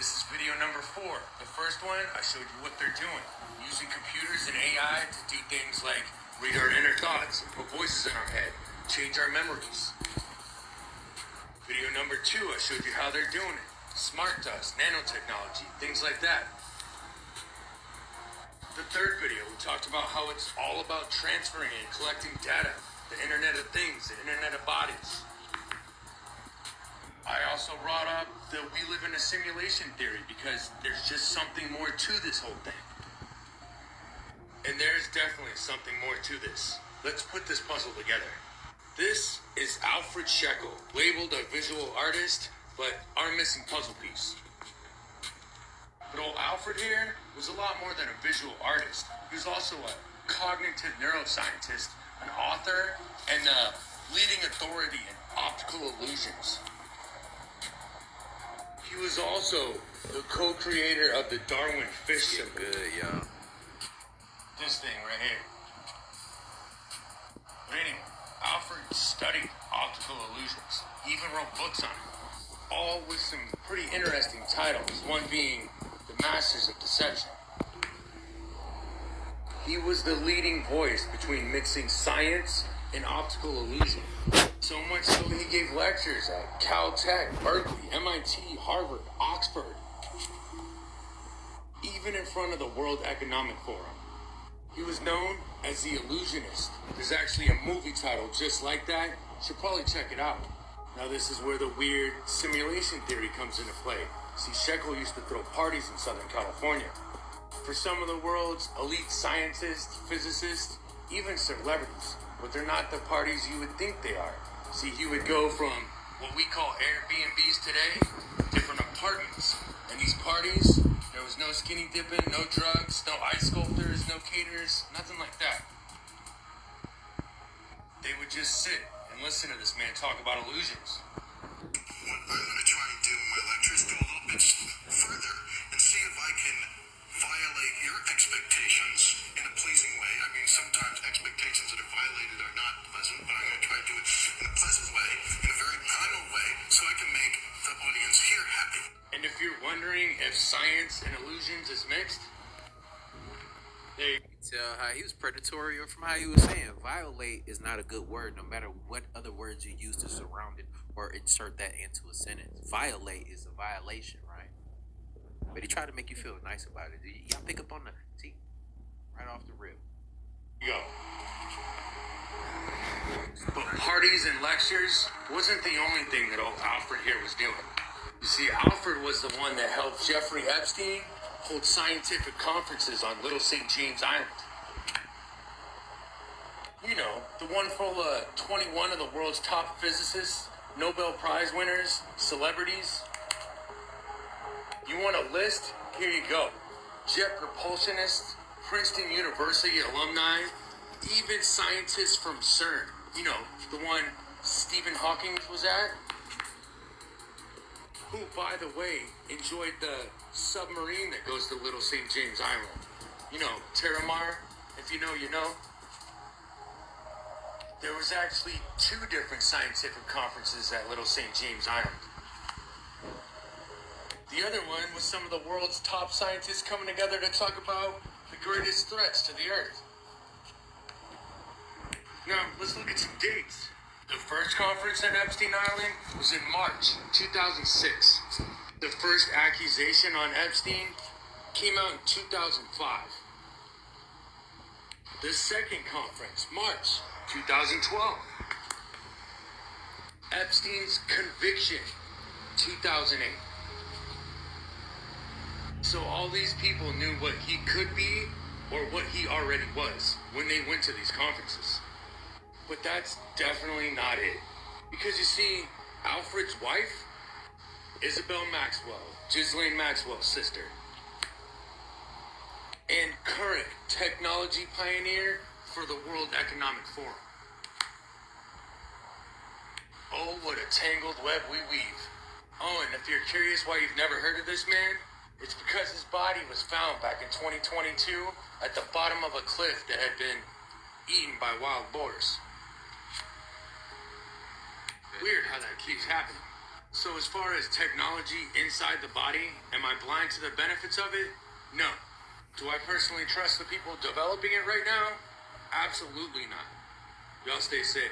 This is video number 4. The first one, I showed you what they're doing. Using computers and AI to do things like read our inner thoughts, put voices in our head, change our memories. Video number 2, I showed you how they're doing it. Smart dust, nanotechnology, things like that. The third video, we talked about how it's all about transferring and collecting data. The Internet of Things, the Internet of Bodies. I also brought up that we live in a simulation theory because there's just something more to this whole thing. And there's definitely something more to this. Let's put this puzzle together. This is Alfred Sheckel, labeled a visual artist, but our missing puzzle piece. But old Alfred here was a lot more than a visual artist. He was also a cognitive neuroscientist, an author, and a leading authority in optical illusions. He was also the co-creator of the Darwin fish symbol. Good, y'all. This thing right here. But anyway, Alfred studied optical illusions. He even wrote books on it. All with some pretty interesting titles. One being The Masters of Deception. He was the leading voice between mixing science and optical illusion. So much so he gave lectures at Caltech, Berkeley, MIT, Harvard, Oxford. Even in front of the World Economic Forum. He was known as the Illusionist. There's actually a movie title just like that. You should probably check it out. Now this is where the weird simulation theory comes into play. See, Sheckel used to throw parties in Southern California. For some of the world's elite scientists, physicists, even celebrities. But they're not the parties you would think they are. See, he would go from what we call Airbnbs today, different apartments. And these parties, there was no skinny dipping, no drugs, no ice sculptors, no caterers, nothing like that. They would just sit and listen to this man talk about illusions. What I'm going to try and do in my lecture is go a little bit further and see if I can violate your expectations in a pleasing way. I mean, sometimes expectations that are violated are not pleasant, but I'm going to try to do it in a pleasant way, in a very primal way, so I can make the audience here happy. And if you're wondering if science and illusions is mixed, they Tell how he was predatory, or from how he was saying, violate is not a good word, no matter what other words you use to surround it or insert that into a sentence. Violate is a violation, right? But he tried to make you feel nice about it. Y'all pick up on the see right off the rip. go. But parties and lectures wasn't the only thing that old Alfred here was doing. You see, Alfred was the one that helped Jeffrey Epstein hold scientific conferences on Little St. James Island. You know, the one full of 21 of the world's top physicists, Nobel Prize winners, celebrities. You want a list? Here you go. Jet propulsionists, Princeton University alumni, even scientists from CERN. You know, the one Stephen Hawking was at. Who, by the way, enjoyed the submarine that goes to Little St. James Island. You know, Terramar, if you know, you know. There was actually 2 different scientific conferences at Little St. James Island. The other one was some of the world's top scientists coming together to talk about the greatest threats to the Earth. Now, let's look at some dates. The first conference at Epstein Island was in March 2006. The first accusation on Epstein came out in 2005. The second conference, March 2012. Epstein's conviction, 2008. So all these people knew what he could be or what he already was when they went to these conferences. But that's definitely not it. Because you see, Alfred's wife, Isabel Maxwell, Ghislaine Maxwell's sister, and current technology pioneer for the World Economic Forum. Oh, what a tangled web we weave. Oh, and if you're curious why you've never heard of this man, it's because his body was found back in 2022 at the bottom of a cliff that had been eaten by wild boars. Weird how that keeps happening. So as far as technology inside the body, am I blind to the benefits of it? No. Do I personally trust the people developing it right now? Absolutely not. Y'all stay safe.